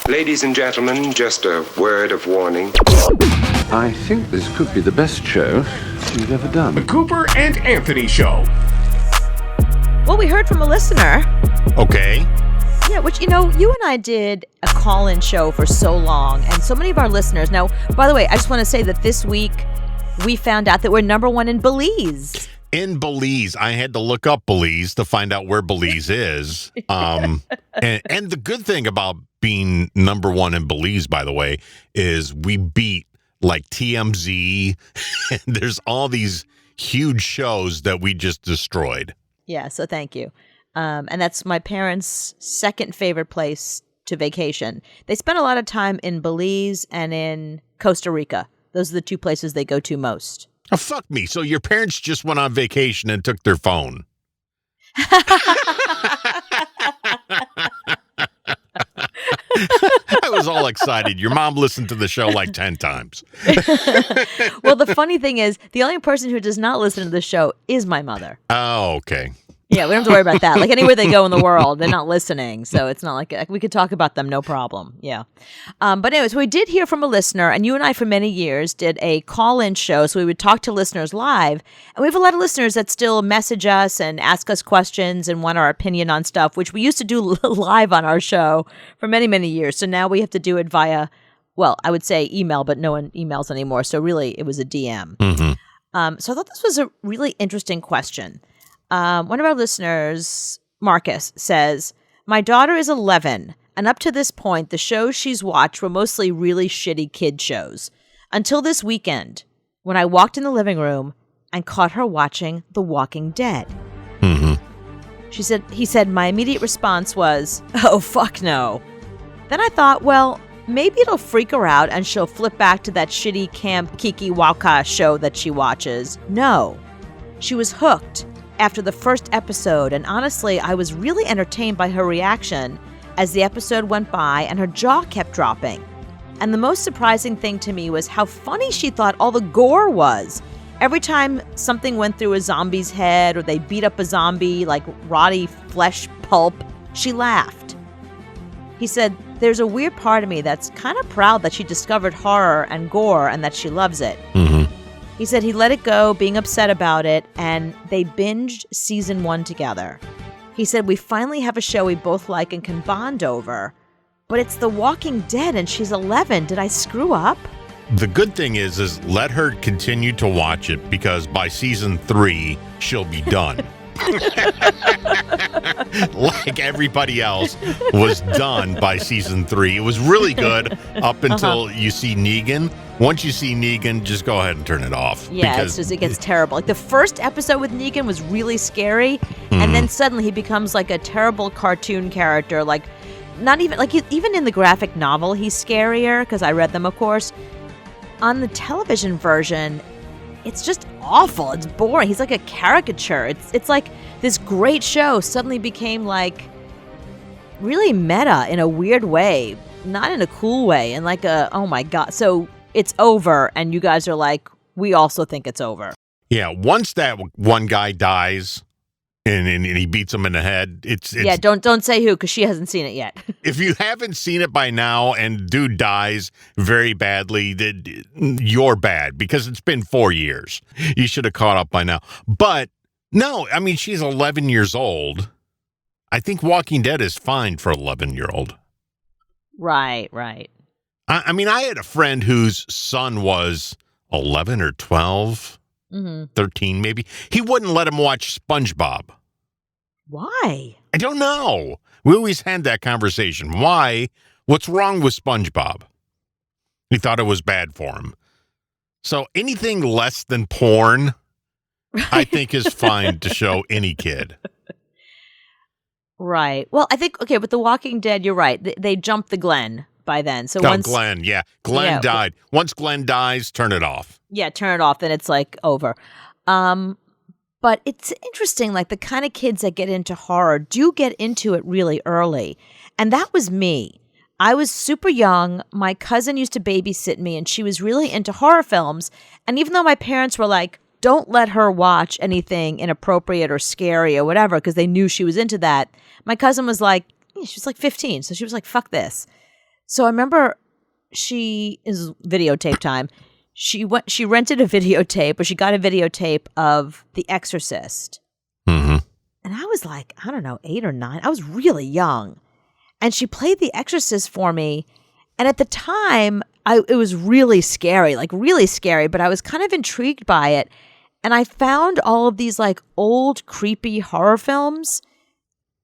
Ladies and gentlemen, just a word of warning. I think this could be the best show we've ever done. The Cooper and Anthony Show. Well, we heard from a listener. Okay. Yeah, which, you and I did a call-in show for so long, and so many of our listeners. Now, by the way, I just want to say that this week we found out that we're number one in Belize. In Belize. I had to look up Belize to find out where Belize is. And the good thing about being number one in Belize, by the way, is we beat like TMZ. And there's all these huge shows that we just destroyed. Yeah, so thank you. And that's my parents' second favorite place to vacation. They spend a lot of time in Belize and in Costa Rica. Those are the two places they go to most. Oh, fuck me. So your parents just went on vacation and took their phone. I was all excited. Your mom listened to the show like 10 times. Well, the funny thing is, the only person who does not listen to the show is my mother. Oh, okay. Yeah, we don't have to worry about that. Like anywhere they go in the world, they're not listening. So it's not like we could talk about them, no problem. Yeah. But anyways, we did hear from a listener, and you and I for many years did a call-in show. So we would talk to listeners live. And we have a lot of listeners that still message us and ask us questions and want our opinion on stuff, which we used to do live on our show for many, many years. So now we have to do it via, well, I would say email, but no one emails anymore. So really, it was a DM. Mm-hmm. So I thought this was a really interesting question. One of our listeners, Marcus, says, my daughter is 11, and up to this point, the shows she's watched were mostly really shitty kid shows. Until this weekend, when I walked in the living room and caught her watching The Walking Dead. Mm-hmm. He said, my immediate response was, oh, fuck no. Then I thought, well, maybe it'll freak her out and she'll flip back to that shitty Camp Kiki Wauka show that she watches. No. She was hooked after the first episode, and honestly, I was really entertained by her reaction as the episode went by and her jaw kept dropping. And the most surprising thing to me was how funny she thought all the gore was. Every time something went through a zombie's head or they beat up a zombie like rotty flesh pulp, she laughed. He said, there's a weird part of me that's kind of proud that she discovered horror and gore and that she loves it. Mm-hmm. He said he let it go, being upset about it, and they binged season 1 together. He said, we finally have a show we both like and can bond over, but it's The Walking Dead and she's 11. Did I screw up? The good thing is let her continue to watch it, because by season 3, she'll be done. Like everybody else was done by season 3. It was really good up until you see Negan. Once you see Negan, just go ahead and turn it off. Yeah, it gets terrible. Like the first episode with Negan was really scary, and then suddenly he becomes like a terrible cartoon character. Like, not even like even in the graphic novel, he's scarier because I read them, of course. On the television version, it's just awful. It's boring. He's like a caricature. It's like this great show suddenly became like really meta in a weird way, not in a cool way, and like oh my God. So it's over, and you guys are like, we also think it's over. Yeah, once that one guy dies and he beats him in the head, it's yeah, don't say who, because she hasn't seen it yet. If you haven't seen it by now and dude dies very badly, you're bad, because it's been 4 years. You should have caught up by now. But no, I mean, she's 11 years old. I think Walking Dead is fine for 11-year-old. Right. I mean, I had a friend whose son was 11 or 12, 13 maybe. He wouldn't let him watch SpongeBob. Why? I don't know. We always had that conversation. Why? What's wrong with SpongeBob? He thought it was bad for him. So anything less than porn, I think, is fine to show any kid. Right. Well, I think, okay, with The Walking Dead, you're right. They jumped the Glenn by then. So Glenn, yeah. Glenn died. Once Glenn dies, turn it off. Yeah, turn it off, then it's like over. But it's interesting, like the kind of kids that get into horror do get into it really early. And that was me. I was super young. My cousin used to babysit me, and she was really into horror films. And even though my parents were like, don't let her watch anything inappropriate or scary or whatever, because they knew she was into that, my cousin was like, she was like 15. So she was like, fuck this. So I remember she is videotape time. She rented a videotape, or she got a videotape of The Exorcist. Mm-hmm. And I was like, I don't know, 8 or 9. I was really young. And she played The Exorcist for me. And at the time, it was really scary, but I was kind of intrigued by it. And I found all of these like old, creepy horror films.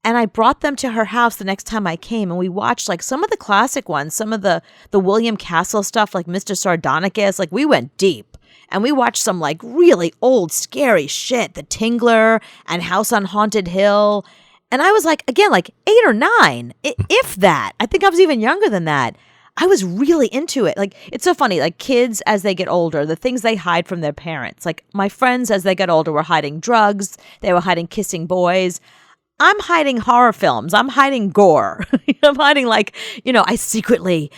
And I brought them to her house the next time I came. And we watched like some of the classic ones, some of the William Castle stuff, like Mr. Sardonicus. Like we went deep. And we watched some like really old, scary shit. The Tingler and House on Haunted Hill. And I was like, again, like 8 or 9, if that. I think I was even younger than that. I was really into it. Like, it's so funny. Like, kids, as they get older, the things they hide from their parents. Like, my friends, as they got older, were hiding drugs. They were hiding kissing boys. I'm hiding horror films. I'm hiding gore. I'm hiding like, I secretly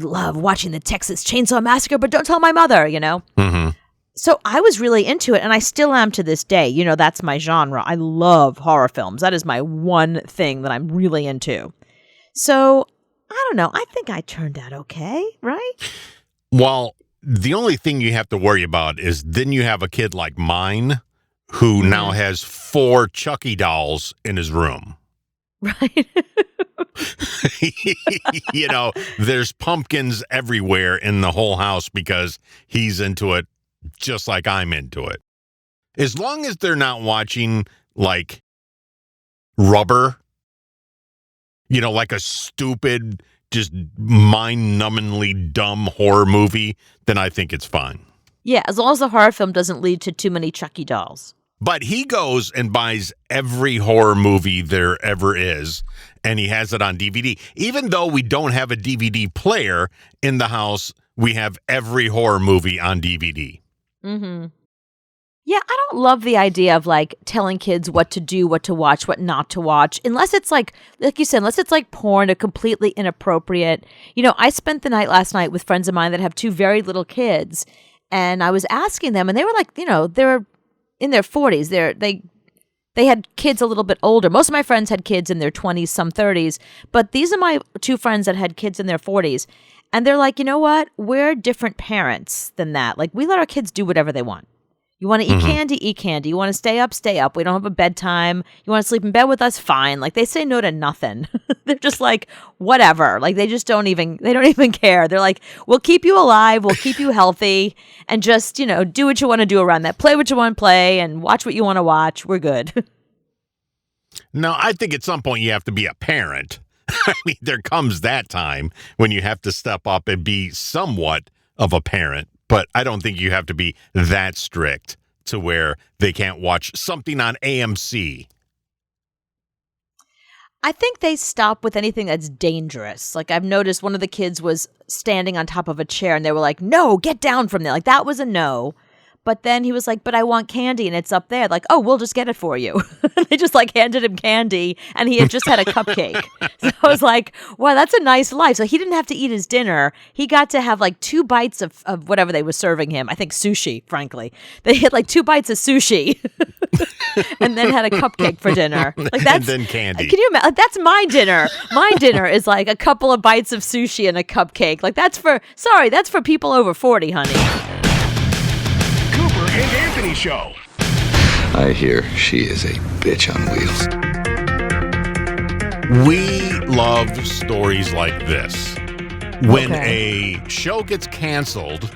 love watching the Texas Chainsaw Massacre, but don't tell my mother, Mm-hmm. So I was really into it, and I still am to this day. That's my genre. I love horror films. That is my one thing that I'm really into. So I don't know. I think I turned out okay, right? Well, the only thing you have to worry about is then you have a kid like mine who now has 4 Chucky dolls in his room. Right. There's pumpkins everywhere in the whole house because he's into it just like I'm into it. As long as they're not watching like Rubber, like a stupid, just mind-numbingly dumb horror movie, then I think it's fine. Yeah, as long as the horror film doesn't lead to too many Chucky dolls. But he goes and buys every horror movie there ever is, and he has it on DVD. Even though we don't have a DVD player in the house, we have every horror movie on DVD. Mm-hmm. Yeah, I don't love the idea of like telling kids what to do, what to watch, what not to watch, unless it's like you said, unless it's like porn or completely inappropriate. I spent the night last night with friends of mine that have 2 very little kids, and I was asking them, and they were like, they're in their 40s. They had kids a little bit older. Most of my friends had kids in their 20s, some 30s, but these are my 2 friends that had kids in their 40s. And they're like, you know what? We're different parents than that. Like, we let our kids do whatever they want. You want to eat candy, eat candy. You want to stay up, stay up. We don't have a bedtime. You want to sleep in bed with us? Fine. Like, they say no to nothing. They're just like, whatever. Like, they don't even care. They're like, we'll keep you alive. We'll keep you healthy. And just, do what you want to do around that. Play what you want to play and watch what you want to watch. We're good. No, I think at some point you have to be a parent. I mean, there comes that time when you have to step up and be somewhat of a parent. But I don't think you have to be that strict to where they can't watch something on AMC. I think they stop with anything that's dangerous. Like, I've noticed one of the kids was standing on top of a chair, and they were like, no, get down from there. Like, that was a no. But then he was like, but I want candy, and it's up there. Like, oh, we'll just get it for you. They just like handed him candy, and he had just had a cupcake. So I was like, wow, that's a nice life. So he didn't have to eat his dinner. He got to have like 2 bites of whatever they were serving him. I think sushi, frankly. They had like 2 bites of sushi and then had a cupcake for dinner. Like, that's, and then candy. Can you imagine? That's my dinner. My dinner is like a couple of bites of sushi and a cupcake. Like, that's for people over 40, honey. Cooper and Anthony Show. I hear she is a bitch on wheels. We love stories like this. When a show gets canceled,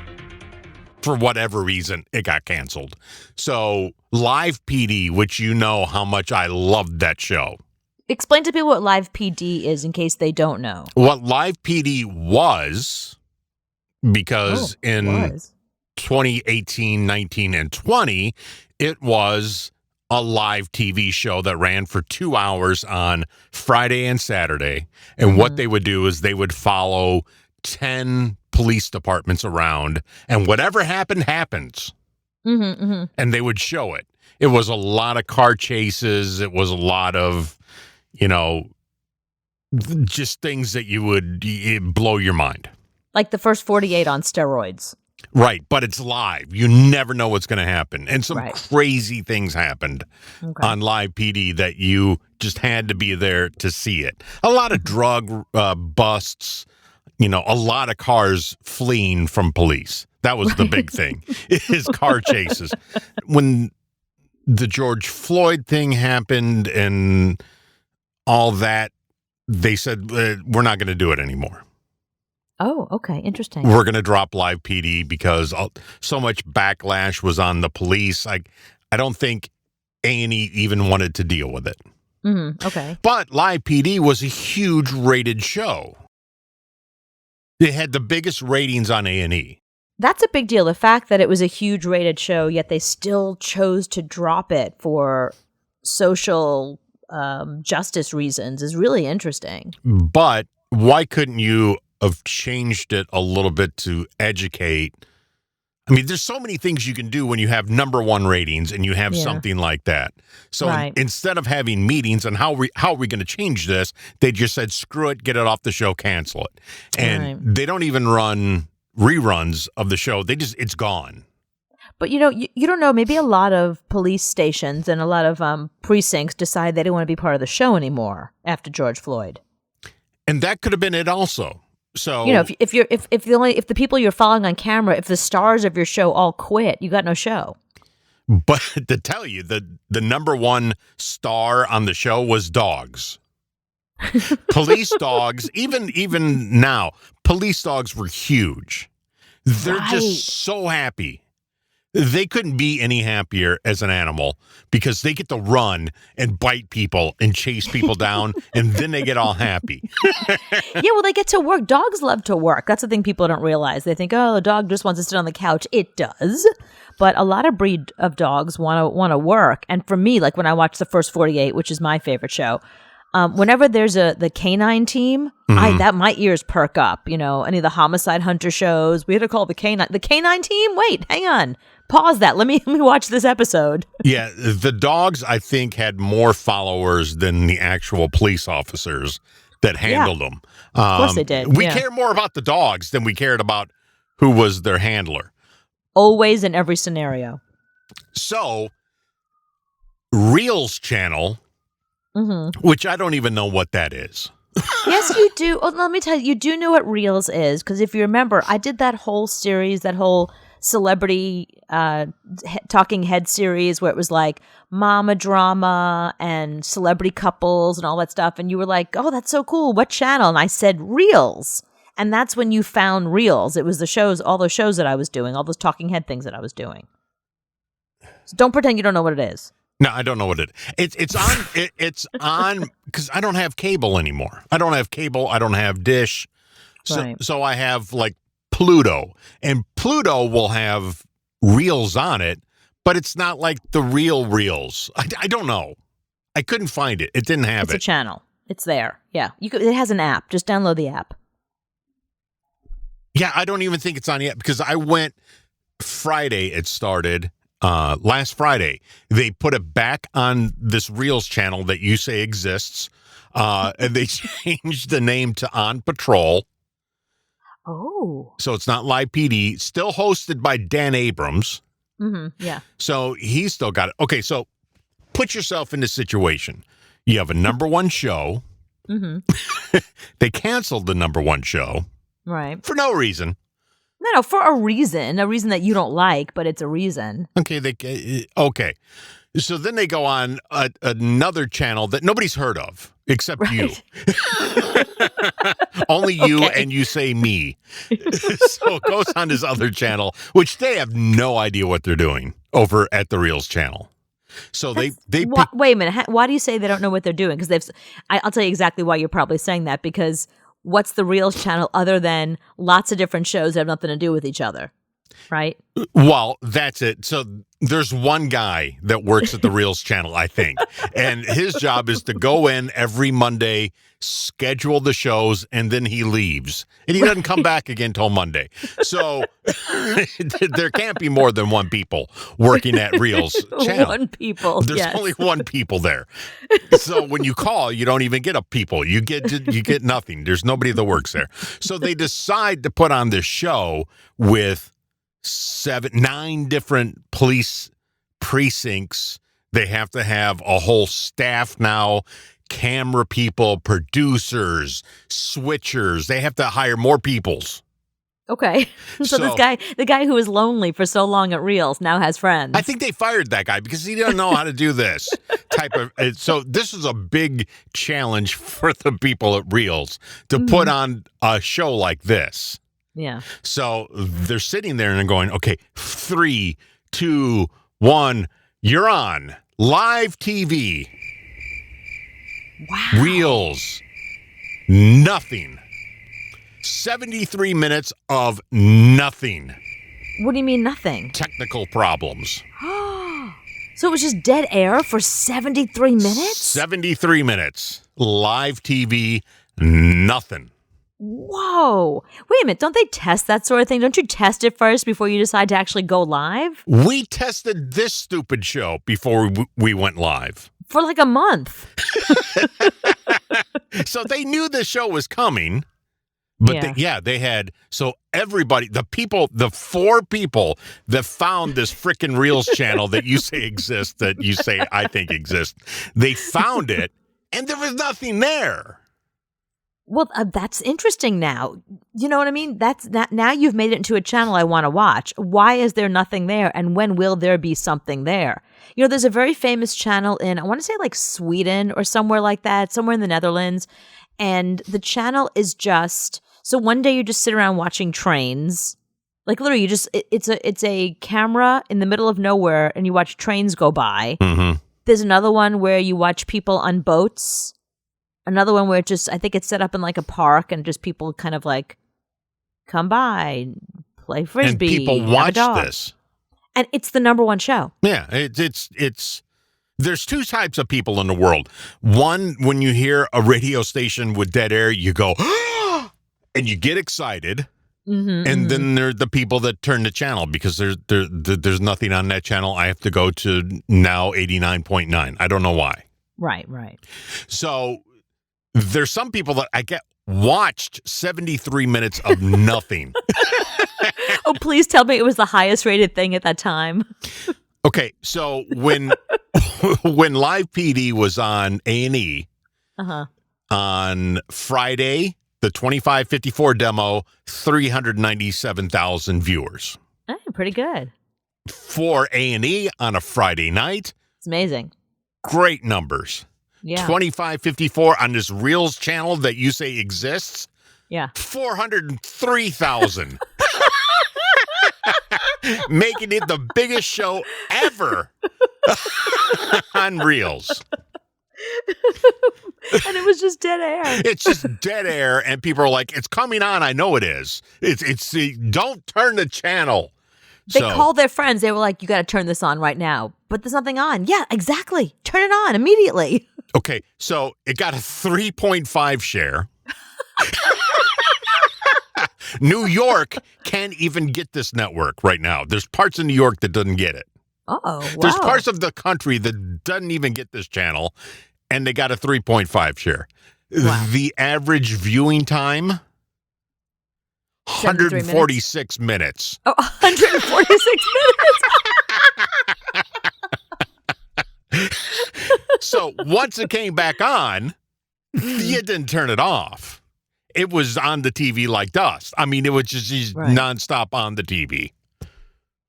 for whatever reason, it got canceled. So Live PD, which you know how much I loved that show. Explain to people what Live PD is in case they don't know. What Live PD was, because in 2018, 19, and 20, it was a live TV show that ran for 2 hours on Friday and Saturday. And what they would do is they would follow 10 police departments around, and whatever happened, happens. And they would show it. It was a lot of car chases. It was a lot of, just things that it'd blow your mind. Like the first 48 on steroids. Right, but it's live. You never know what's going to happen. And some crazy things happened on Live PD that you just had to be there to see it. A lot of drug busts, a lot of cars fleeing from police. That was the big thing, is car chases. When the George Floyd thing happened and all that, they said, we're not going to do it anymore. Oh, okay. Interesting. We're going to drop live PD because so much backlash was on the police. I don't think A&E even wanted to deal with it. Okay. But live PD was a huge rated show. It had the biggest ratings on A&E. That's a big deal. The fact that it was a huge rated show, yet they still chose to drop it for social justice reasons is really interesting. But why couldn't you have changed it a little bit to educate? I mean, there's so many things you can do when you have number one ratings and you have something like that. So instead of having meetings on how are we going to change this, they just said, screw it, get it off the show, cancel it. And they don't even run reruns of the show. It's gone. But you don't know, maybe a lot of police stations and a lot of precincts decide they don't want to be part of the show anymore after George Floyd. And that could have been it also. So if the people you're following on camera, if the stars of your show all quit, you got no show. But to tell you, the number one star on the show was dogs. Police dogs, even now, police dogs were huge. They're just so happy. They couldn't be any happier as an animal because they get to run and bite people and chase people down, and then they get all happy. Well, they get to work. Dogs love to work. That's the thing people don't realize. They think, oh, the dog just wants to sit on the couch. It does. But a lot of breed of dogs want to work. And for me, like when I watch The First 48, which is my favorite show, whenever there's the canine team, my ears perk up. Any of the homicide hunter shows, we had to call the canine team. Wait, hang on. Pause that. Let me watch this episode. Yeah, the dogs, I think, had more followers than the actual police officers that handled them. Of course they did. We care more about the dogs than we cared about who was their handler. Always, in every scenario. So, Reels channel, which I don't even know what that is. Yes, you do. Oh, let me tell you, you do know what Reels is, because if you remember, I did that whole series, that whole celebrity talking head series where it was like mama drama and celebrity couples and all that stuff. And you were like, oh, that's so cool. What channel? And I said Reels. And that's when you found Reels. It was the shows, all those shows that I was doing, all those talking head things that I was doing. So don't pretend you don't know what it is. No, I don't know what it is. It's on. It's on because I don't have cable anymore. I don't have cable. I don't have Dish. So I have like Pluto, and Pluto will have Reels on it, but it's not like the real Reels. I don't know. I couldn't find it. It didn't have it. It's a channel. It's there. Yeah, it has an app. Just download the app. Yeah, I don't even think it's on yet because I went Friday. It started last Friday. They put it back on this Reels channel that you say exists, and they changed the name to On Patrol. Oh. So it's not Live PD, still hosted by Dan Abrams. Yeah. So he's still got it. Okay, so put yourself in this situation. You have a number one show. They canceled the number one show. Right. For no reason. No, for a reason that you don't like, but it's a reason. Okay, okay. So then they go on another channel that nobody's heard of except you. Only you, and you say me. So it goes on this other channel, which they have no idea what they're doing over at the Reels channel. So they wait a minute. Why do you say they don't know what they're doing? Because I'll tell you exactly why you're probably saying that. Because what's the Reels channel other than lots of different shows that have nothing to do with each other, right? Well, that's it. So there's one guy that works at the Reels channel, I think, and his job is to go in every Monday, schedule the shows, and then he leaves. And he doesn't come back again till Monday. So there can't be more than one people working at Reels channel. One people. There's only one people there. So when you call, you don't even get a people. You get nothing. There's nobody that works there. So they decide to put on this show with 9 different police precincts. They have to have a whole staff now. camera people, producers, switchers. They have to hire more peoples. Okay. So this guy, the guy who was lonely for so long at Reels, now has friends. I think they fired that guy because he doesn't know how to do this type of. So this is a big challenge for the people at Reels to put on a show like this. Yeah. So they're sitting there and they're going, okay, 3, 2, 1, you're on live TV. Wow. Reels, nothing. 73 minutes of nothing. What do you mean nothing? Technical problems. So it was just dead air for 73 minutes? 73 minutes. Live TV, nothing. Whoa. Wait a minute. Don't they test that sort of thing? Don't you test it first before you decide to actually go live? We tested this stupid show before we went live. For like a month. So they knew the show was coming. But they had, so everybody, the 4 people that found this frickin' Reels channel that you say exists, that you say I think exists, they found it, and there was nothing there. Well, that's interesting now. You know what I mean? Now you've made it into a channel I want to watch. Why is there nothing there? And when will there be something there? You know, there's a very famous channel in, I want to say like Sweden or somewhere like that, somewhere in the Netherlands. And the channel is just, so one day you just sit around watching trains. Like literally it's a camera in the middle of nowhere and you watch trains go by. Mm-hmm. There's another one where you watch people on boats. Another one where I think it's set up in like a park and just people kind of like come by, play frisbee. And people watch this. And it's the number one show. Yeah, it's there's 2 types of people in the world. One, when you hear a radio station with dead air, you go, and you get excited. And then there are the people that turn the channel because there's nothing on that channel. I have to go to now 89.9. I don't know why. Right. So there's some people that I get watched 73 minutes of nothing. Oh, please tell me it was the highest rated thing at that time. Okay, so when Live PD was on A&E on Friday, the 2554 demo, 397,000 viewers. Oh, pretty good. For A&E on a Friday night. It's amazing. Great numbers. Yeah. 2554 on this Reels channel that you say exists. Yeah. 403,000. Making it the biggest show ever on Reels. And it was just dead air. It's just dead air, and people are like, "It's coming on." I know it is. It's don't turn the channel. They called their friends. They were like, "You got to turn this on right now." But there's nothing on. Yeah, exactly. Turn it on immediately. Okay, so it got a 3.5 share. New York can't even get this network right now. There's parts of New York that doesn't get it. Oh, wow. There's parts of the country that doesn't even get this channel, and they got a 3.5 share. Wow. The average viewing time, 146 minutes. Oh, 146 minutes. So once it came back on, you didn't turn it off. It was on the TV like dust. I mean, it was just nonstop on the TV.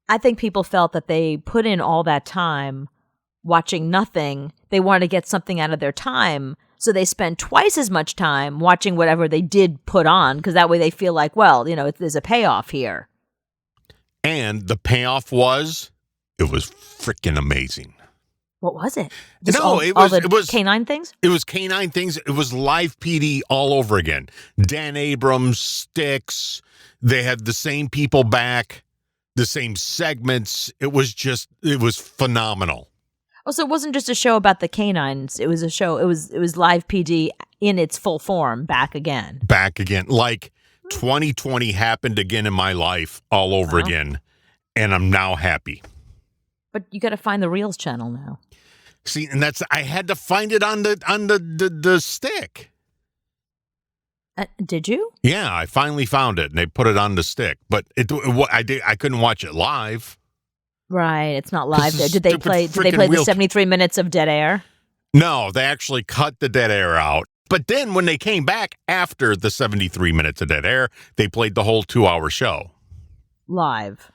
I think people felt that they put in all that time watching nothing. They wanted to get something out of their time. So they spend twice as much time watching whatever they did put on, because that way they feel like, well, you know, there's a payoff here. And the payoff was, it was freaking amazing. What was it? It was canine things? It was canine things. It was Live PD all over again. Dan Abrams, Sticks. They had the same people back, the same segments. It was phenomenal. Oh, so it wasn't just a show about the canines. It was a show. It was Live PD in its full form back again. Back again. Like 2020 happened again in my life all over again. And I'm now happy. But you got to find the Reels channel now. See, and I had to find it on the stick. Did you? Yeah, I finally found it, and they put it on the stick. But I couldn't watch it live. Right, it's not live there. Did they play the 73 minutes of dead air? No, they actually cut the dead air out. But then when they came back after the 73 minutes of dead air, they played the whole 2-hour show. Live.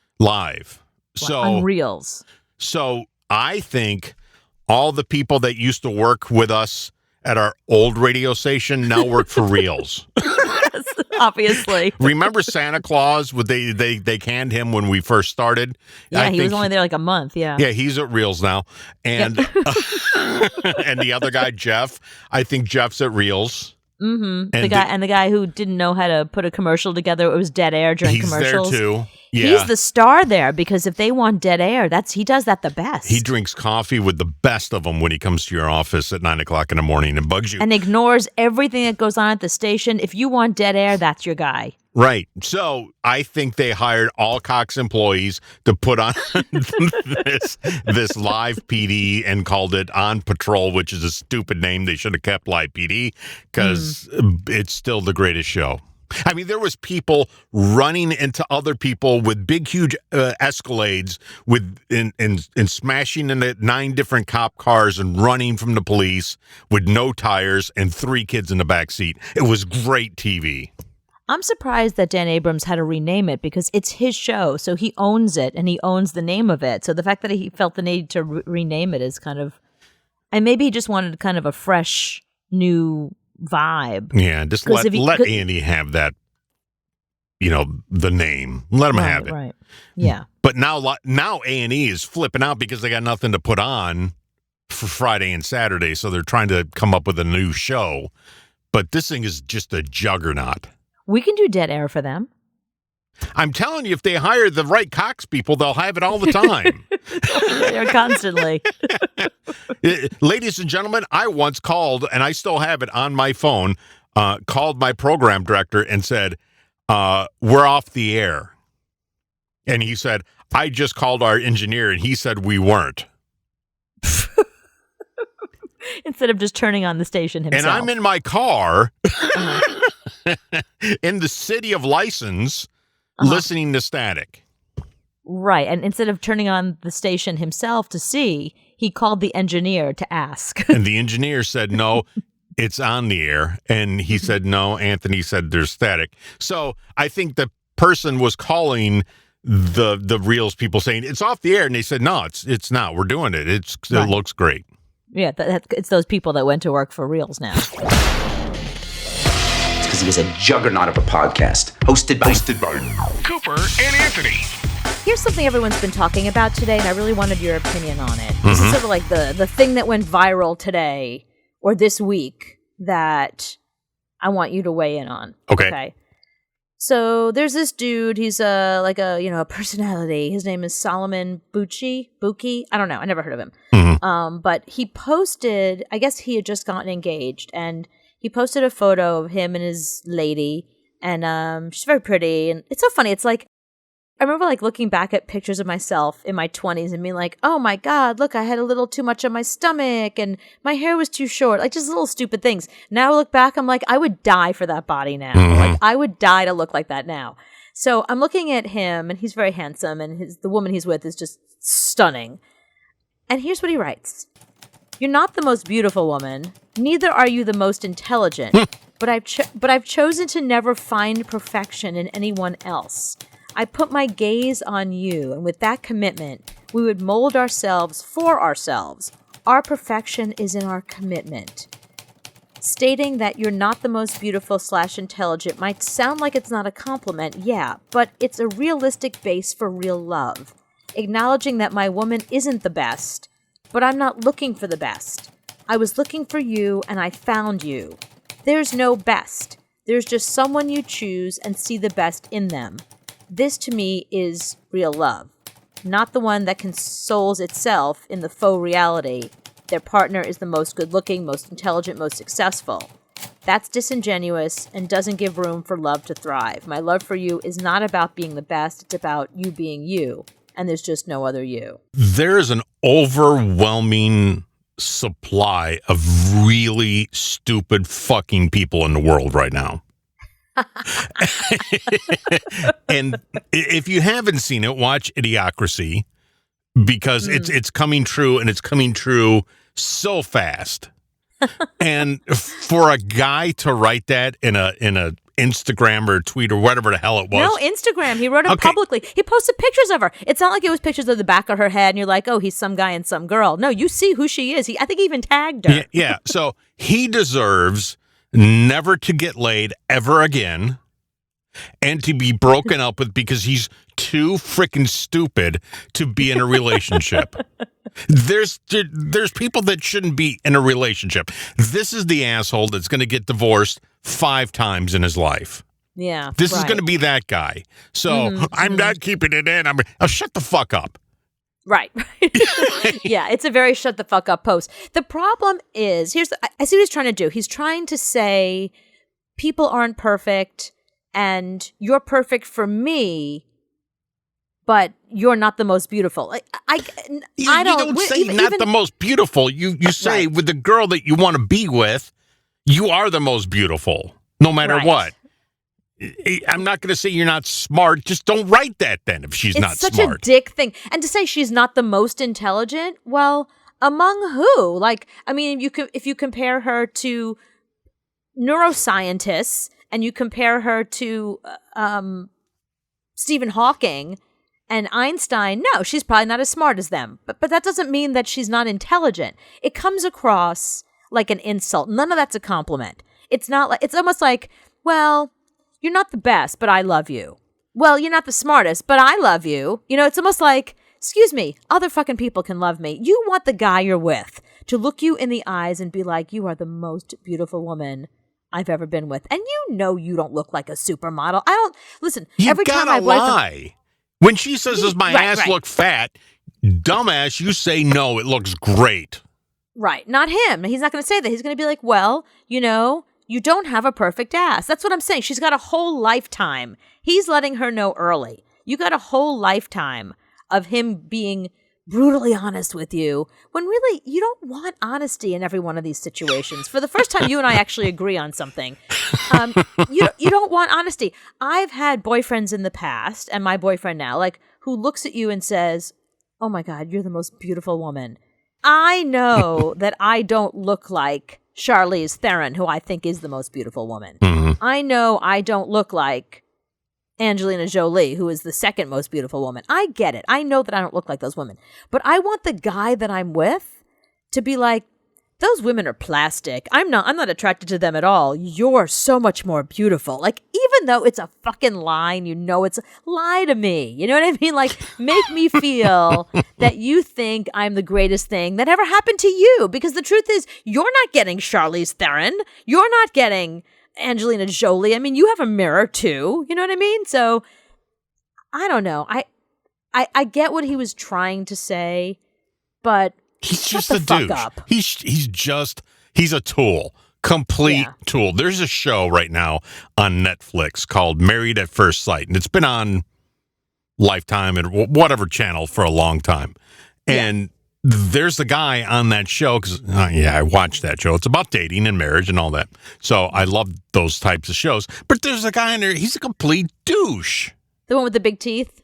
So On Reels. So I think all the people that used to work with us at our old radio station now work for Reels. Obviously. Remember Santa Claus? They canned him when we first started. Yeah, he was only there like a month. Yeah. Yeah, he's at Reels now, and and the other guy Jeff. I think Jeff's at Reels. Mm-hmm. The guy who didn't know how to put a commercial together. It was dead air during commercials. He's there too. Yeah. He's the star there because if they want dead air, he does that the best. He drinks coffee with the best of them when he comes to your office at 9:00 in the morning and bugs you. And ignores everything that goes on at the station. If you want dead air, that's your guy. Right. So I think they hired all Cox employees to put on this live PD and called it On Patrol, which is a stupid name. They should have kept Live PD because it's still the greatest show. I mean, there was people running into other people with big, huge Escalades and smashing into 9 different cop cars and running from the police with no tires and 3 kids in the back seat. It was great TV. I'm surprised that Dan Abrams had to rename it because it's his show, so he owns it and he owns the name of it. So the fact that he felt the need to rename it is kind of, and maybe he just wanted kind of a fresh, new vibe. Yeah, just let Andy have that, the name. Let him have it. Right. Yeah. But now A&E is flipping out because they got nothing to put on for Friday and Saturday, so they're trying to come up with a new show. But this thing is just a juggernaut. We can do dead air for them. I'm telling you, if they hire the right Cox people, they'll have it all the time. They're constantly. Ladies and gentlemen, I once called, and I still have it on my phone, called my program director and said, we're off the air. And he said, I just called our engineer, and he said we weren't. Instead of just turning on the station himself. And I'm in my car in the city of license listening to static. Right. And instead of turning on the station himself to see, he called the engineer to ask. And the engineer said, no, it's on the air. And he said, no, Anthony said there's static. So I think the person was calling the Reels people saying it's off the air. And they said, no, it's not. We're doing it. It looks great. Yeah, it's those people that went to work for Reels now. It's because he is a juggernaut of a podcast. Hosted by Cooper and Anthony. Here's something everyone's been talking about today, and I really wanted your opinion on it. This is sort of like the thing that went viral today or this week that I want you to weigh in on. Okay. So there's this dude. He's a personality. His name is Solomon Bucci. I don't know. I never heard of him. But he posted. I guess he had just gotten engaged, and he posted a photo of him and his lady, and she's very pretty. And it's so funny. It's like I remember looking back at pictures of myself in my 20s and being like, oh my God, look, I had a little too much on my stomach and my hair was too short. Like just little stupid things. Now I look back, I'm like, I would die for that body now. Like I would die to look like that now. So I'm looking at him and he's very handsome and the woman he's with is just stunning. And here's what he writes. You're not the most beautiful woman. Neither are you the most intelligent. But I've chosen to never find perfection in anyone else. I put my gaze on you, and with that commitment, we would mold ourselves for ourselves. Our perfection is in our commitment. Stating that you're not the most beautiful / intelligent might sound like it's not a compliment, yeah, but it's a realistic base for real love. Acknowledging that my woman isn't the best, but I'm not looking for the best. I was looking for you, and I found you. There's no best. There's just someone you choose and see the best in them. This, to me, is real love, not the one that consoles itself in the faux reality. Their partner is the most good-looking, most intelligent, most successful. That's disingenuous and doesn't give room for love to thrive. My love for you is not about being the best. It's about you being you, and there's just no other you. There is an overwhelming supply of really stupid fucking people in the world right now. And if you haven't seen it, watch Idiocracy because it's coming true, and it's coming true so fast. And for a guy to write that in a Instagram or tweet or whatever the hell it was. No, Instagram. He wrote it publicly. He posted pictures of her. It's not like it was pictures of the back of her head and you're like, oh, he's some guy and some girl. No, you see who she is. I think he even tagged her. Yeah. So he deserves never to get laid ever again and to be broken up with because he's too freaking stupid to be in a relationship. There's people that shouldn't be in a relationship. This is the asshole that's going to get divorced 5 times in his life. Yeah. This is going to be that guy. So I'm not keeping it in. Shut the fuck up. Right. Yeah, it's a very shut the fuck up post. The problem is, I see what he's trying to do. He's trying to say people aren't perfect and you're perfect for me, but you're not the most beautiful. I don't say the most beautiful. You say with the girl that you want to be with, you are the most beautiful, no matter what. I'm not going to say you're not smart. Just don't write that then if she's not smart. It's such a dick thing. And to say she's not the most intelligent, well, among who? Like, I mean, if you compare her to neuroscientists and you compare her to Stephen Hawking and Einstein, no, she's probably not as smart as them. But that doesn't mean that she's not intelligent. It comes across like an insult. None of that's a compliment. It's not like, it's almost like, well, you're not the best, but I love you. Well, you're not the smartest, but I love you. You know, it's almost like, excuse me, other fucking people can love me. You want the guy you're with to look you in the eyes and be like, you are the most beautiful woman I've ever been with. And you know you don't look like a supermodel. Every time I lie. When she says, does my ass look fat? Dumbass, you say no, it looks great. Right. Not him. He's not going to say that. He's going to be like, well, you know, you don't have a perfect ass. That's what I'm saying. She's got a whole lifetime. He's letting her know early. You got a whole lifetime of him being brutally honest with you when really you don't want honesty in every one of these situations. For the first time, you and I actually agree on something. You don't want honesty. I've had boyfriends in the past and my boyfriend now, like, who looks at you and says, oh my God, you're the most beautiful woman. I know that I don't look like Charlize Theron, who I think is the most beautiful woman. Mm-hmm. I know I don't look like Angelina Jolie, who is the second most beautiful woman. I get it. I know that I don't look like those women. But I want the guy that I'm with to be like, those women are plastic. I'm not attracted to them at all. You're so much more beautiful. Like, even though it's a fucking lie, and you know it's lie to me. You know what I mean? Like, make me feel that you think I'm the greatest thing that ever happened to you. Because the truth is, you're not getting Charlize Theron. You're not getting Angelina Jolie. I mean, you have a mirror too. You know what I mean? So, I don't know. I get what he was trying to say, but he's shut just the a fuck douche. up. He's a tool. Complete tool. There's a show right now on Netflix called Married at First Sight, and it's been on Lifetime and whatever channel for a long time. And there's a guy on that show, because I watched that show. It's about dating and marriage and all that. So I love those types of shows. But there's a guy in there, he's a complete douche. The one with the big teeth?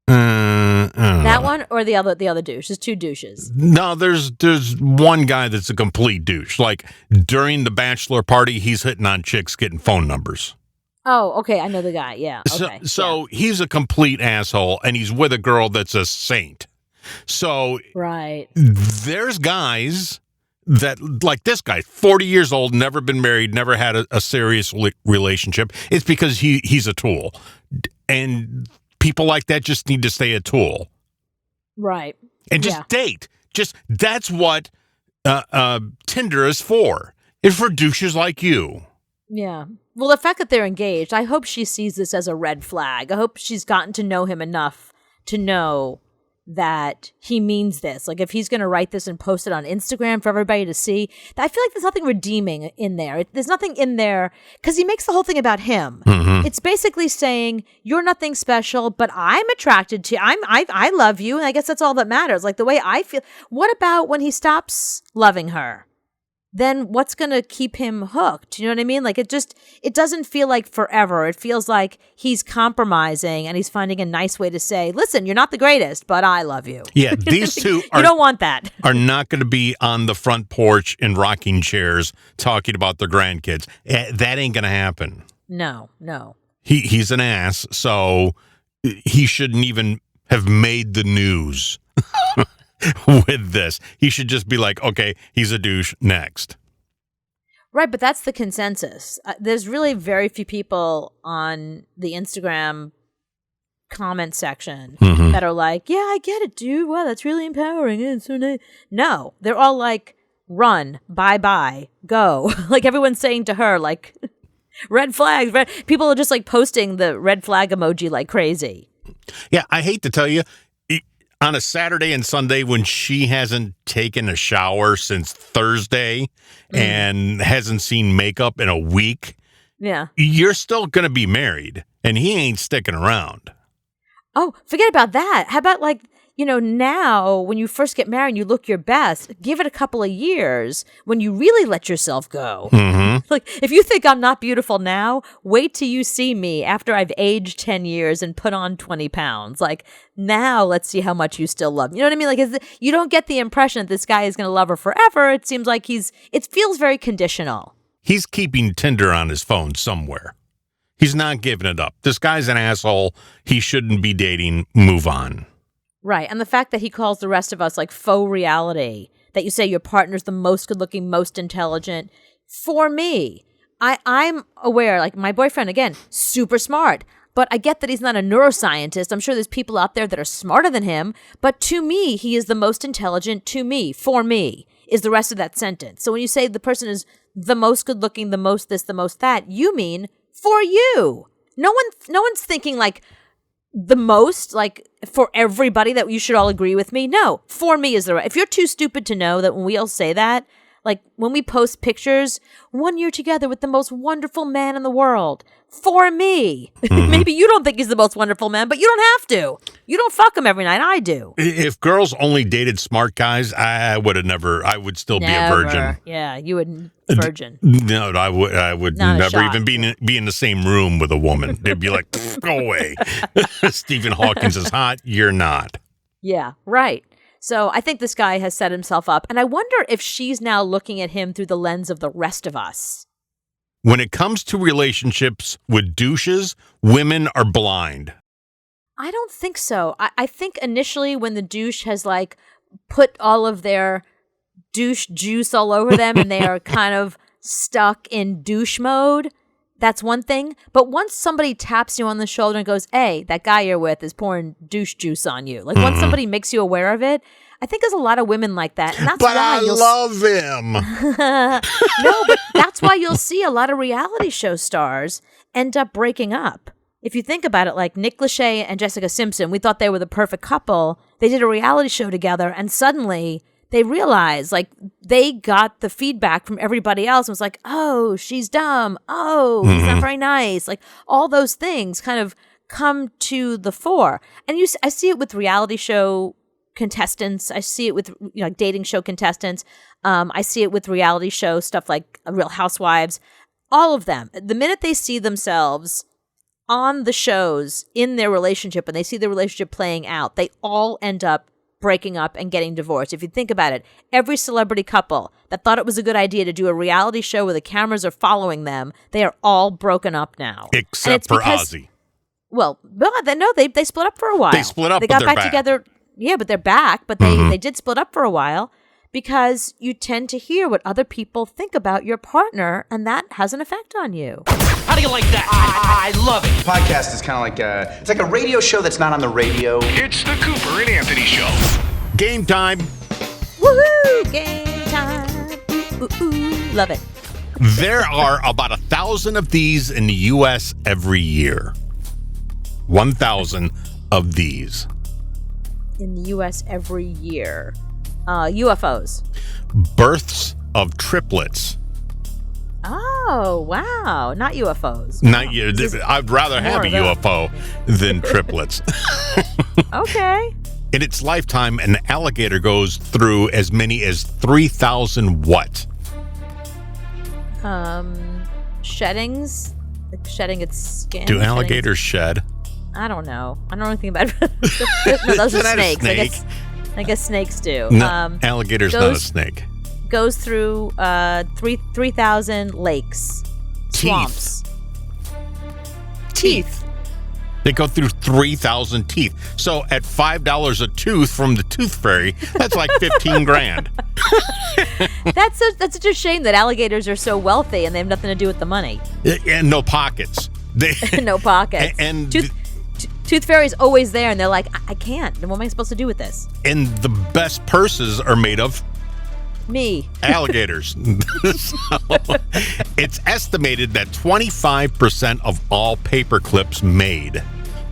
That one or the other douche? There's two douches. No, there's one guy that's a complete douche. Like, during the bachelor party, he's hitting on chicks getting phone numbers. Oh, okay. I know the guy. Yeah. Okay. So he's a complete asshole, and he's with a girl that's a saint. So right. There's guys that, like this guy, 40 years old, never been married, never had a serious relationship. It's because he's a tool. And people like that just need to stay a tool. Right. And just date. That's what Tinder is for. It's for douches like you. Yeah. Well, the fact that they're engaged, I hope she sees this as a red flag. I hope she's gotten to know him enough to know that he means this. Like, if he's going to write this and post it on Instagram for everybody to see, I feel like there's nothing redeeming in there. There's nothing in there because he makes the whole thing about him. Mm-hmm. It's basically saying you're nothing special, but I'm attracted to you. I love you, and I guess that's all that matters. Like, the way I feel. What about when he stops loving her? then what's going to keep him hooked? You know what I mean? Like it doesn't feel like forever. It feels like he's compromising and he's finding a nice way to say, listen, you're not the greatest, but I love you. Yeah, these two you don't want that. Are not going to be on the front porch in rocking chairs talking about their grandkids. That ain't going to happen. No. He's an ass, so he shouldn't even have made the news. With this, he should just be like, okay, he's a douche, next. Right, but that's the consensus. There's really very few people on the Instagram comment section that are like, yeah, I get it, dude. Wow, that's really empowering. It's so nice. No, they're all like, run, bye, go. Like everyone's saying to her, like, red flags. People are just like posting the red flag emoji like crazy. Yeah, I hate to tell you, on a Saturday and Sunday when she hasn't taken a shower since Thursday and hasn't seen makeup in a week, you're still going to be married and he ain't sticking around. Oh, forget about that. How about like, now when you first get married, you look your best. Give it a couple of years when you really let yourself go. Like, if you think I'm not beautiful now, wait till you see me after I've aged 10 years and put on 20 pounds. Like, now let's see how much you still love me. You know what I mean? Like, you don't get the impression that this guy is going to love her forever. It seems like it feels very conditional. He's keeping Tinder on his phone somewhere. He's not giving it up. This guy's an asshole. He shouldn't be dating. Move on. Right. And the fact that he calls the rest of us like faux reality, that you say your partner's the most good looking, most intelligent. For me, I'm aware, like my boyfriend, again, super smart. But I get that he's not a neuroscientist. I'm sure there's people out there that are smarter than him. But to me, he is the most intelligent to me, for me, is the rest of that sentence. So when you say the person is the most good looking, the most this, the most that, you mean for you. No one's thinking like, the most, like, for everybody that you should all agree with me. No, for me is the right. If you're too stupid to know that when we all say that, like when we post pictures, 1 year together with the most wonderful man in the world, for me. Maybe you don't think he's the most wonderful man, but you don't have to. You don't fuck him every night. I do. If girls only dated smart guys, I would still be a virgin. Yeah, you would virgin. No, I would Not a never shot. even be in the same room with a woman. They'd be like, go away. Stephen Hawkins is hot. You're not. Yeah, right. So I think this guy has set himself up. And I wonder if she's now looking at him through the lens of the rest of us. When it comes to relationships with douches, women are blind. I don't think so. I think initially when the douche has like put all of their douche juice all over them and they are kind of stuck in douche mode, that's one thing. But once somebody taps you on the shoulder and goes, hey, that guy you're with is pouring douche juice on you. Like once somebody makes you aware of it, I think there's a lot of women like that. And that's But why I love him. No, but that's why you'll see a lot of reality show stars end up breaking up. If you think about it, like Nick Lachey and Jessica Simpson, we thought they were the perfect couple. They did a reality show together, and suddenly they realized, like, they got the feedback from everybody else and was like, oh, she's dumb. Oh, he's not very nice. Like, all those things kind of come to the fore. And I see it with reality show contestants. I see it with like dating show contestants. I see it with reality show stuff like Real Housewives. All of them. The minute they see themselves on the shows in their relationship and they see the relationship playing out, they all end up breaking up and getting divorced. If you think about it, every celebrity couple that thought it was a good idea to do a reality show where the cameras are following them, they are all broken up now. Except for Ozzy. Well, no, they split up for a while. They split up, They but got they're back back. together. Yeah, but they're back. But they did split up for a while because you tend to hear what other people think about your partner, and that has an effect on you. How do you like that? I love it. Podcast is kind of like it's like a radio show that's not on the radio. It's the Cooper and Anthony Show. Game time. Woohoo! Game time. Ooh, ooh, ooh. Love it. There are about 1,000 of these in the U.S. every year. 1,000 of these. In the U.S. every year. UFOs. Births of triplets. Oh, wow. Not UFOs. Not you. I'd rather have a more of UFO than triplets. Okay. In its lifetime, an alligator goes through as many as 3,000 what? Sheddings, like shedding its skin. Do alligators shed? I don't know. I don't know anything about it. No, those are Isn't that a snakes. snake? I guess snakes do. No, alligator's not a snake. Goes through 3,000 lakes, swamps. Teeth. They go through 3,000 teeth. So at $5 a tooth from the tooth fairy, that's like 15 grand. That's such a shame that alligators are so wealthy and they have nothing to do with the money. And no pockets. No pockets. And Tooth Fairy's always there, and they're like, I can't. What am I supposed to do with this? And the best purses are made of me. Alligators. So, it's estimated that 25% of all paper clips made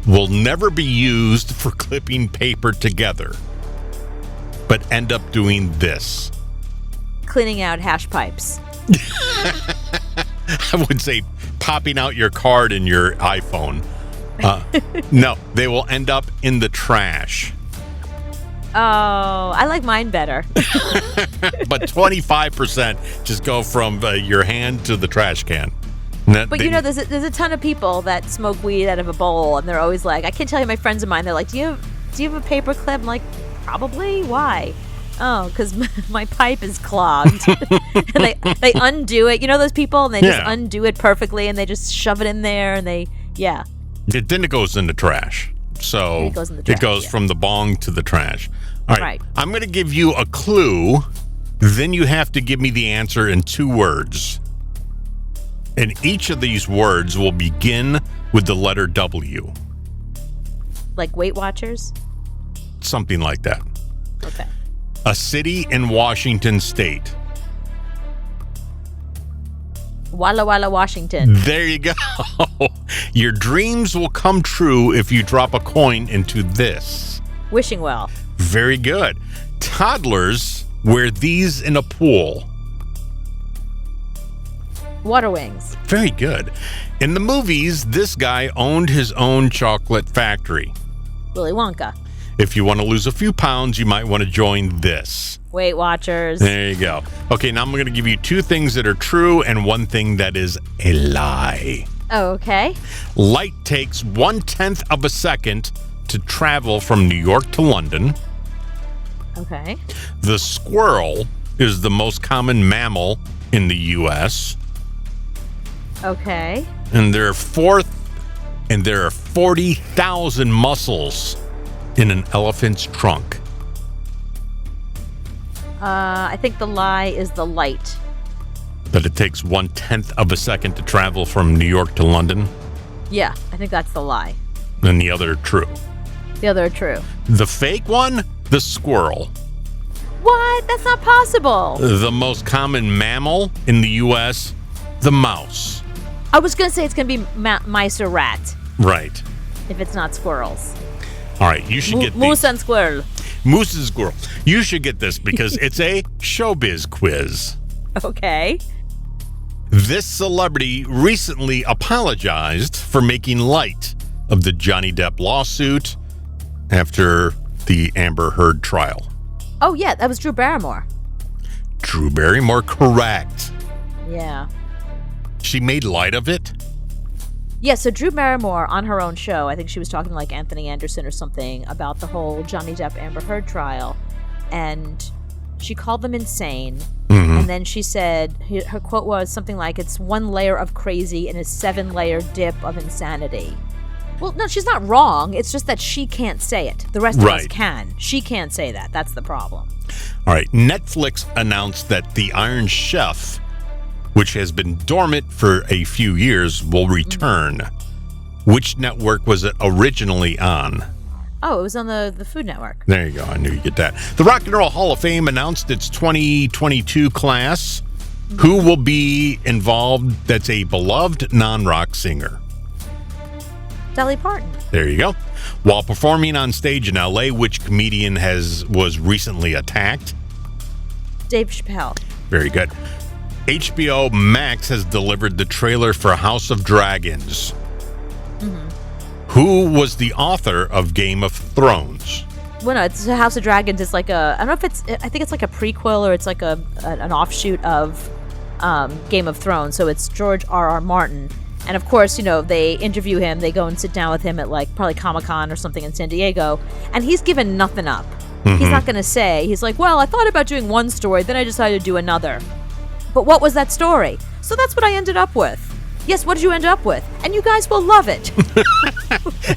will never be used for clipping paper together, but end up doing this. Cleaning out hash pipes. I would say popping out your card in your iPhone. No, they will end up in the trash. Oh, I like mine better. But 25% just go from your hand to the trash can. But there's a ton of people that smoke weed out of a bowl, and they're always like, I can't tell you, my friends of mine, they're like, do you have a paper clip? I'm like, probably. Why? Oh, because my pipe is clogged. And they undo it. You know those people, and they just undo it perfectly, and they just shove it in there, and Then it goes in the trash. So it goes from the bong to the trash. All right. I'm going to give you a clue. Then you have to give me the answer in 2 words. And each of these words will begin with the letter W. Like Weight Watchers? Something like that. Okay. A city in Washington State. Walla Walla, Washington. There you go. Your dreams will come true if you drop a coin into this. Wishing well. Very good. Toddlers wear these in a pool. Water Wings. Very good. In the movies, this guy owned his own chocolate factory. Willy Wonka. If you want to lose a few pounds, you might want to join this. Weight Watchers. There you go. Okay, now I'm going to give you 2 things that are true and 1 thing that is a lie. Oh, okay. Light takes 1/10 of a second to travel from New York to London. Okay. The squirrel is the most common mammal in the U.S. Okay. And there are 40,000 muscles in an elephant's trunk. I think the lie is the light. But it takes 1/10 of a second to travel from New York to London. Yeah, I think that's the lie. And the other true. The other are true. The fake one, the squirrel. What? That's not possible. The most common mammal in the U.S., the mouse. I was going to say it's going to be mice or rat. Right. If it's not squirrels. All right, you should get Moose and squirrel. Moose and squirrel. You should get this because it's a showbiz quiz. Okay. This celebrity recently apologized for making light of the Johnny Depp lawsuit after the Amber Heard trial. Oh, yeah, that was Drew Barrymore. Drew Barrymore, correct. Yeah. She made light of it? Yeah, so Drew Barrymore on her own show, I think she was talking to like Anthony Anderson or something about the whole Johnny Depp Amber Heard trial. And she called them insane. Mm-hmm. And then she said, her quote was something like, it's 1 layer of crazy and a 7-layer dip of insanity. Well, no, she's not wrong. It's just that she can't say it. The rest of us can. She can't say that. That's the problem. All right. Netflix announced that The Iron Chef, which has been dormant for a few years, will return. Mm-hmm. Which network was it originally on? Oh, it was on the Food Network. There you go. I knew you'd get that. The Rock and Roll Hall of Fame announced its 2022 class. Mm-hmm. Who will be involved that's a beloved non-rock singer? Dolly Parton. There you go. While performing on stage in L.A., which comedian was recently attacked? Dave Chappelle. Very good. HBO Max has delivered the trailer for House of Dragons. Mm-hmm. Who was the author of Game of Thrones? Well, no, it's House of Dragons. It's like I don't know if I think it's like a prequel or it's like an offshoot of Game of Thrones. So it's George R.R. Martin. And of course, they interview him. They go and sit down with him at probably Comic-Con or something in San Diego. And he's given nothing up. He's not going to say, he's like, well, I thought about doing one story, then I decided to do another. But what was that story? So that's what I ended up with. Yes, what did you end up with? And you guys will love it.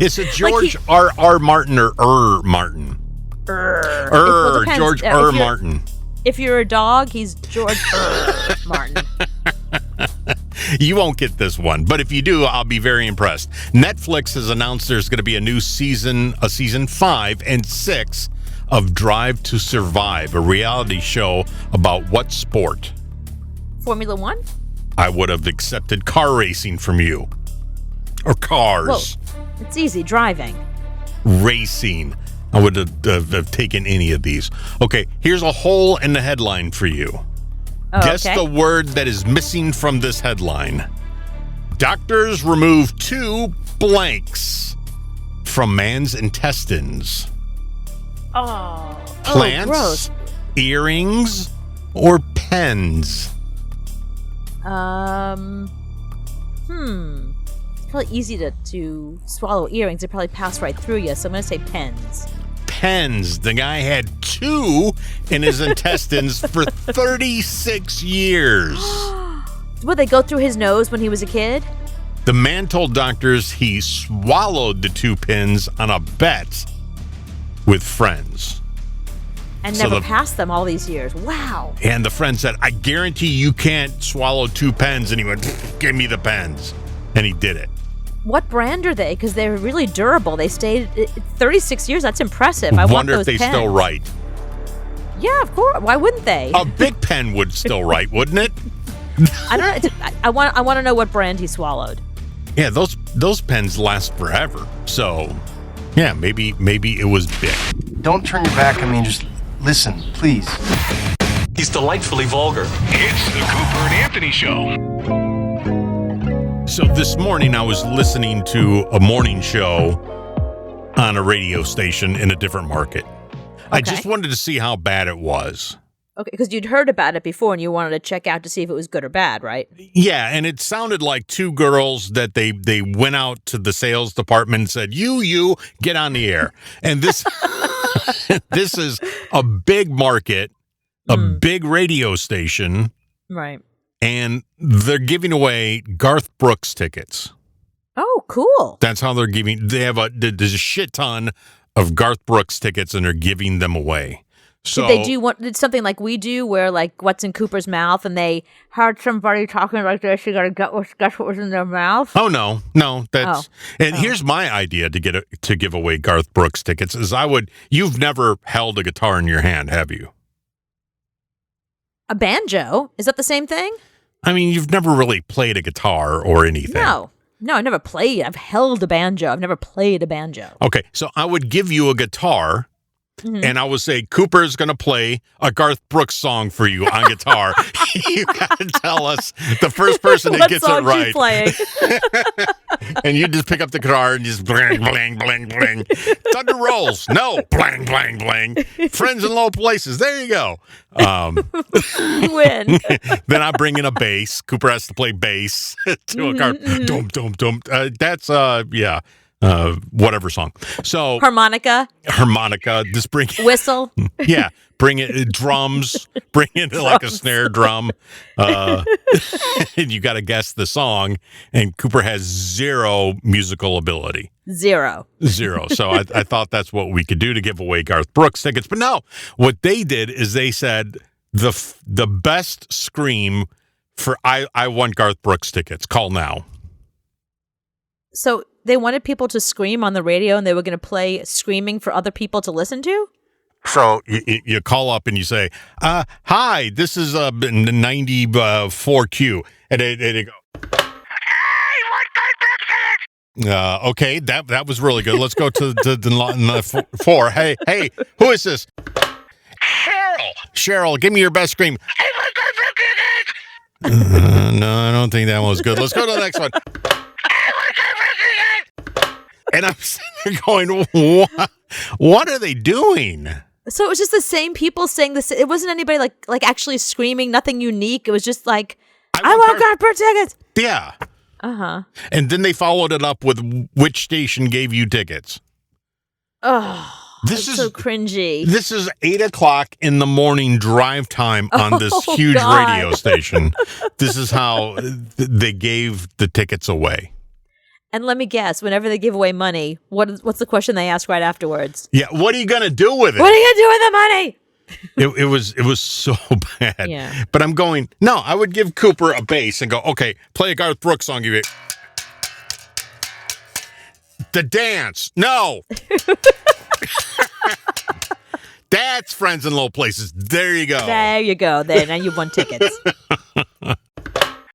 Is it George R.R. Martin or Martin? George R. Martin. If you're a dog, he's George Martin. You won't get this one, but if you do, I'll be very impressed. Netflix has announced there's going to be a season 5 and 6 of Drive to Survive, a reality show about what sport? Formula One? I would have accepted car racing from you. Or cars. Well, it's easy, driving. Racing. I would have taken any of these. Okay, here's a hole in the headline for you. Oh, Guess okay. the word that is missing from this headline. Doctors remove 2 blanks from man's intestines. Plants, gross. earrings, or pens? It's probably easy to swallow earrings. They probably pass right through you, so I'm going to say pens. Pens. The guy had 2 in his intestines for 36 years. Would they go through his nose when he was a kid? The man told doctors he swallowed the 2 pins on a bet with friends. And So never the- passed them all these years. Wow. And the friend said, I guarantee you can't swallow 2 pens. And he went, give me the pens. And he did it. What brand are they? Because they're really durable. They stayed 36 years. That's impressive. I Wonder want if those they pens. still write. Yeah, of course. Why wouldn't they? A big pen would still write, wouldn't it? I don't know. I want to know what brand he swallowed. Yeah, those pens last forever. So, yeah, maybe it was big. Don't turn your back on me and just listen, please. He's delightfully vulgar. It's the Cooper and Anthony Show. So this morning I was listening to a morning show on a radio station in a different market. I just wanted to see how bad it was. Okay, because you'd heard about it before and you wanted to check out to see if it was good or bad, right? Yeah, and it sounded like 2 girls that they went out to the sales department and said, you, get on the air. And this this is a big market, a big radio station, Right. and they're giving away Garth Brooks tickets. Oh, cool. That's how they're giving. There's a shit ton of Garth Brooks tickets, and they're giving them away. So Did they do something like we do, where like what's in Cooper's mouth, and they heard somebody talking like this? You gotta guess what was in their mouth. Oh no, that's and here's my idea to give away Garth Brooks tickets is you've never held a guitar in your hand, have you? A banjo? Is that the same thing? I mean, you've never really played a guitar or anything. No, I never played. I've held a banjo. I've never played a banjo. Okay, so I would give you a guitar. And I would say, Cooper's going to play a Garth Brooks song for you on guitar. You got to tell us the first person that gets it right. You playing? And you just pick up the guitar and just bling, bling, bling, bling. Thunder rolls. No. Bling, bling, bling. Friends in low places. There you go. You win. Then I bring in a bass. Cooper has to play bass to a car. Dum, dum, dum. That's, whatever song. So Harmonica. Just bring Whistle. Yeah, bring it drums. Bring in like a snare drum. And you got to guess the song. And Cooper has 0 musical ability. 0. So I thought that's what we could do to give away Garth Brooks tickets. But no, what they did is they said the best scream for I want Garth Brooks tickets. Call now. So they wanted people to scream on the radio, and they were going to play screaming for other people to listen to? So you call up and you say, hi, this is 94Q. And they go, okay, that was really good. Let's go to the 4. Hey, who is this? Cheryl, give me your best scream. No, I don't think that one was good. Let's go to the next one. And I'm sitting there going, what are they doing? So it was just the same people saying this. It wasn't anybody like actually screaming, nothing unique. It was just like I want Garth Brooks tickets. Yeah. Uh-huh. And then they followed it up with which station gave you tickets. Oh, This is so cringy. This is 8:00 in the morning drive time on this huge God. radio station. This is how they gave the tickets away. And let me guess, whenever they give away money, what's the question they ask right afterwards? Yeah, what are you gonna do with it? What are you gonna do with the money? It was so bad. Yeah. But I'm going, no, I would give Cooper a bass and go, okay, play a Garth Brooks song. Give it the dance. No. That's Friends in Low Places. There you go. There you go. There, now you've won tickets.